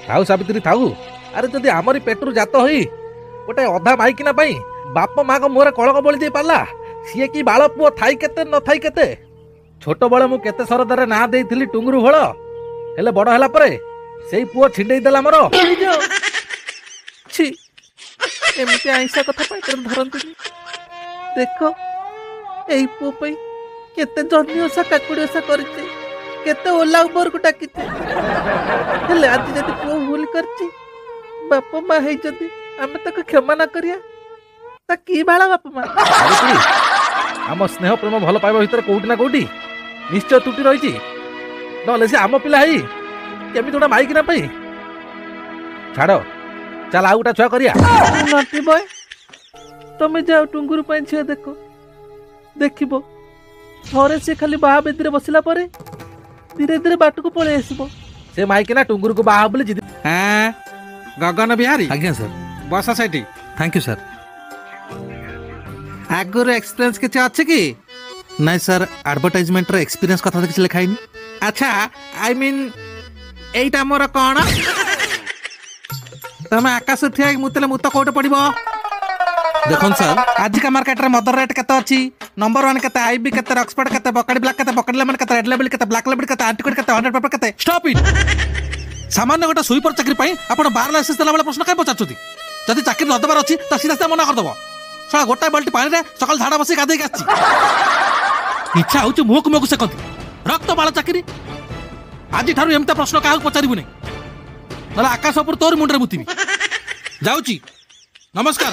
थाऊ सावित्री थाऊ। अरे जदि आमरी पेटरू जात होई गोटे अधा माइकिना पाई बाप माँ को मुहरे कलक बोली दे पाला सीए की बाल पुओ थाई केते न थाई केते। छोट बळे मु केते सरदारे ना देइथिली टुंगुरु फळ हेले बड़ होला परे सेई पुओ छिंडेई देला मोर। छी एमती आईसा कथा पाइतर धरंतुनी। देखो एई पुओ पई केते जन्नी ओसा काकुड़ी ओसा करछि केते ओला ऊपर को टाकिछि हेले आज जदि पुओ भूल करछि बाप माँ है जदि आमे ताको क्षमा ना करिया ता की बाला बाप माँ। आम स्नेह प्रेम भल पाइबा भितर कोउटी ना कोउटी निश्चय त्रुटि रही नले से आम पिला है केमी गोटे माइक ना पाई छाड़ चल आउ गोटा छुआ करिया। नाटी बॉय तमे जाओ टुंगुरु पाई झियो देखो देखिबो थरे से खाली बाहा बेदरे बसिला परे धीरे धीरे बाट को पळे आसीबो से माइक ना टुंगुरु को बाहा बोली जिद। हाँ गगन बिहारी आज्ञा सर। बस सेठी थैंक यू सर। आगुर एक्सपीरियंस किछि अछि कि नाइ सर एडवर्टाइजमेंट रो एक्सपीरियंस कथा किछि लिखाइनी। अच्छा आई मीन एइटा मोर कोन तमे आकाश ठिया मुतले मुत कोट पड़िबो। देखन सर आज का मार्केट रे मदर रेट केते अछि नंबर 1 केते आईबी केते ऑक्सफोर्ड केते बकड़ी ब्लैक केते बकड़ी लेमन केते रेड लेबल केते ब्लैक लेबल केते एंटीकोड केते 100 पेपर केते। Stop it. सामान्य गोटे सुईपर चाकरी पाई आपण 12 लाइसेंस देला बेला प्रश्न काय पचाछुती जदि चाकरी न देबार अछि त सीधा सीधा मना कर दबो। साला गोटा बाल्टी पानी रे सकाल झाड़ा बसी गाधे आछि इच्छा होउछ मुख मुख से कथि रक्त बाळ चाकरी आज ठारू एमता प्रश्न काहू पचारिबु नै नला आकाश ऊपर तोर मुंडरे मुतिबी जाउची नमस्कार।